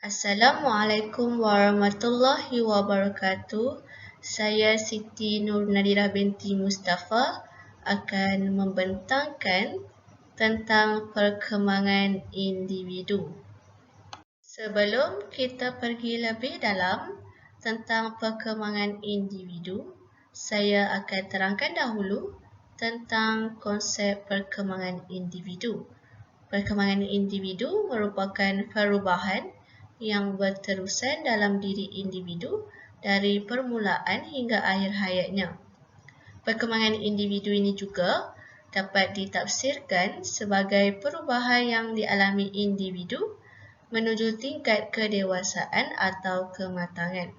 Assalamualaikum warahmatullahi wabarakatuh. Saya Siti Nur Nadira binti Mustafa akan membentangkan tentang perkembangan individu. Sebelum kita pergi lebih dalam tentang perkembangan individu, saya akan terangkan dahulu tentang konsep perkembangan individu. Perkembangan individu merupakan perubahan yang berterusan dalam diri individu dari permulaan hingga akhir hayatnya. Perkembangan individu ini juga dapat ditafsirkan sebagai perubahan yang dialami individu menuju tingkat kedewasaan atau kematangan.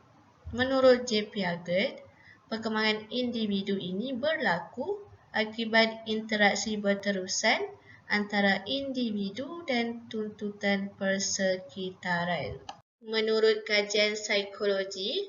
Menurut J. Piaget, perkembangan individu ini berlaku akibat interaksi berterusan antara individu dan tuntutan persekitaran. Menurut kajian psikologi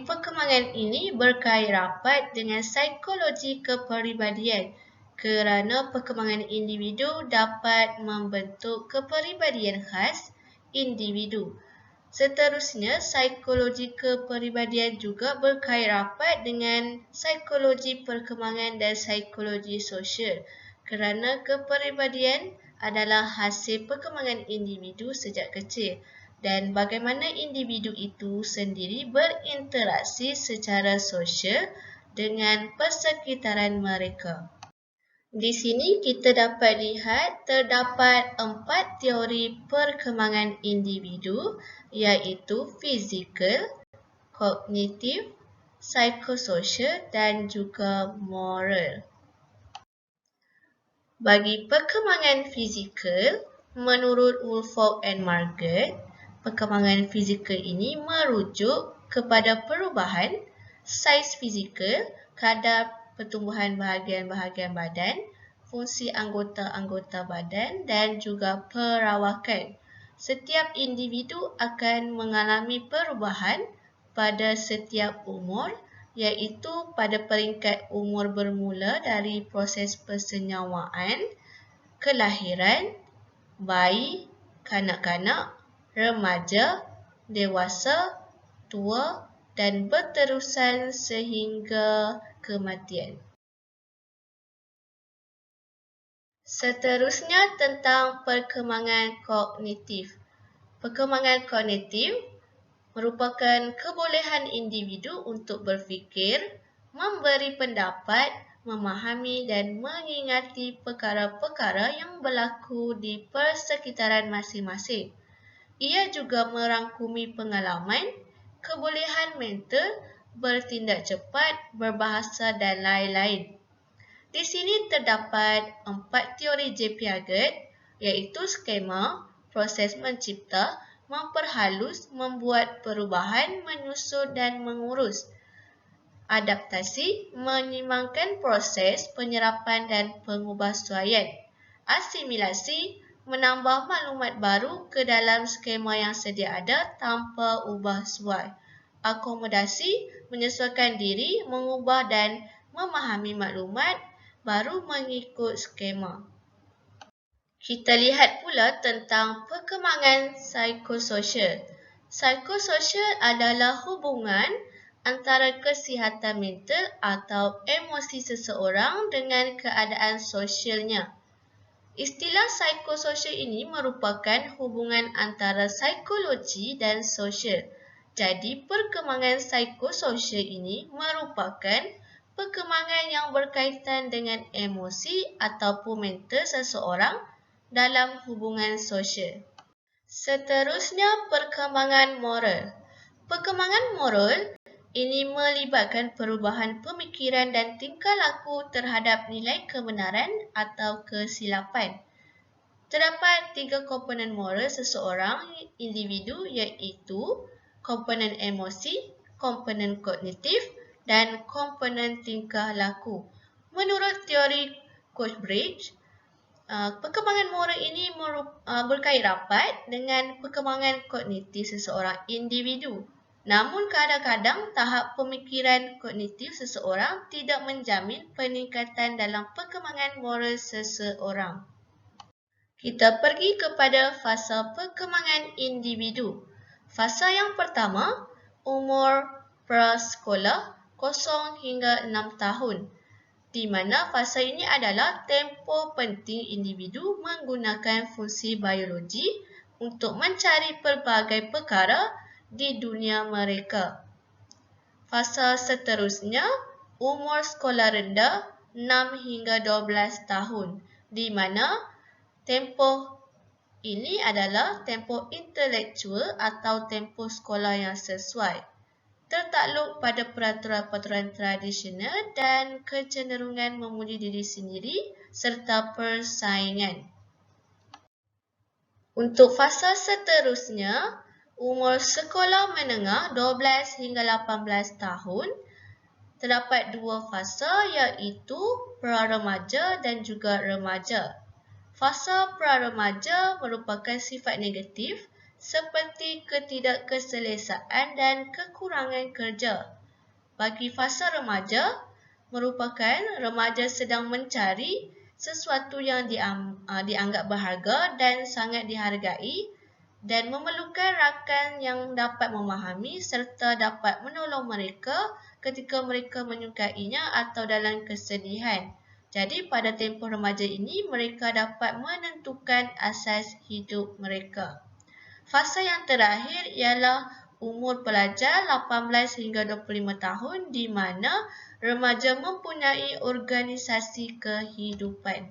perkembangan ini berkait rapat dengan psikologi kepribadian kerana perkembangan individu dapat membentuk kepribadian khas individu. Seterusnya, psikologi kepribadian juga berkait rapat dengan psikologi perkembangan dan psikologi sosial kerana kepribadian adalah hasil perkembangan individu sejak kecil dan bagaimana individu itu sendiri berinteraksi secara sosial dengan persekitaran mereka. Di sini kita dapat lihat terdapat 4 teori perkembangan individu iaitu fizikal, kognitif, psikososial dan juga moral. Bagi perkembangan fizikal, menurut Woolfolk and Margaret, perkembangan fizikal ini merujuk kepada perubahan saiz fizikal, kadar pertumbuhan bahagian-bahagian badan, fungsi anggota-anggota badan dan juga perawakan. Setiap individu akan mengalami perubahan pada setiap umur, iaitu pada peringkat umur bermula dari proses persenyawaan, kelahiran, bayi, kanak-kanak, remaja, dewasa, tua dan berterusan sehingga kematian. Seterusnya tentang perkembangan kognitif. Perkembangan kognitif merupakan kebolehan individu untuk berfikir, memberi pendapat, memahami dan mengingati perkara-perkara yang berlaku di persekitaran masing-masing. Ia juga merangkumi pengalaman, kebolehan mental, bertindak cepat, berbahasa dan lain-lain. Di sini terdapat 4 teori J. Piaget, iaitu skema, proses mencipta, memperhalus, membuat perubahan, menyusun dan mengurus. Adaptasi, menyimbangkan proses penyerapan dan pengubahsuaian. Asimilasi, menambah maklumat baru ke dalam skema yang sedia ada tanpa ubah suai. Akomodasi, menyesuaikan diri, mengubah dan memahami maklumat baru mengikut skema. Kita lihat pula tentang perkembangan psikososial. Psikososial adalah hubungan antara kesihatan mental atau emosi seseorang dengan keadaan sosialnya. Istilah psikososial ini merupakan hubungan antara psikologi dan sosial. Jadi, perkembangan psikososial ini merupakan perkembangan yang berkaitan dengan emosi ataupun mental seseorang dalam hubungan sosial. Seterusnya, perkembangan moral. Perkembangan moral ini melibatkan perubahan pemikiran dan tingkah laku terhadap nilai kebenaran atau kesilapan. Terdapat 3 komponen moral seseorang individu iaitu komponen emosi, komponen kognitif dan komponen tingkah laku. Menurut teori Coachbridge, perkembangan moral ini berkait rapat dengan perkembangan kognitif seseorang individu. Namun kadang-kadang tahap pemikiran kognitif seseorang tidak menjamin peningkatan dalam perkembangan moral seseorang. Kita pergi kepada fasa perkembangan individu. Fasa yang pertama, umur prasekolah 0 hingga 6 tahun, di mana fasa ini adalah tempoh penting individu menggunakan fungsi biologi untuk mencari pelbagai perkara di dunia mereka. Fasa seterusnya, umur sekolah rendah 6 hingga 12 tahun, di mana tempoh ini adalah tempoh intelektual atau tempoh sekolah yang sesuai, tertakluk pada peraturan-peraturan tradisional dan kecenderungan memuji diri sendiri serta persaingan. Untuk fasa seterusnya, umur sekolah menengah 12 hingga 18 tahun, terdapat dua fasa iaitu pra-remaja dan juga remaja. Fasa pra-remaja merupakan sifat negatif seperti ketidakkeselesaan dan kekurangan kerja. Bagi fasa remaja, merupakan remaja sedang mencari sesuatu yang dianggap berharga dan sangat dihargai dan memerlukan rakan yang dapat memahami serta dapat menolong mereka ketika mereka menyukainya atau dalam kesedihan. Jadi pada tempoh remaja ini mereka dapat menentukan asas hidup mereka. Fasa yang terakhir ialah umur pelajar 18 hingga 25 tahun di mana remaja mempunyai organisasi kehidupan.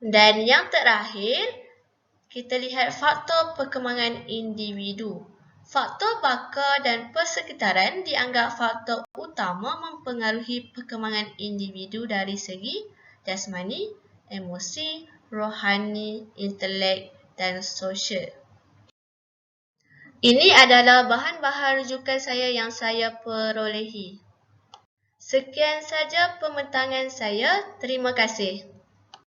Dan yang terakhir, kita lihat faktor perkembangan individu. Faktor baka dan persekitaran dianggap faktor utama mempengaruhi perkembangan individu dari segi jasmani, emosi, rohani, intelek dan sosial. Ini adalah bahan-bahan rujukan saya yang saya perolehi. Sekian saja pembentangan saya. Terima kasih.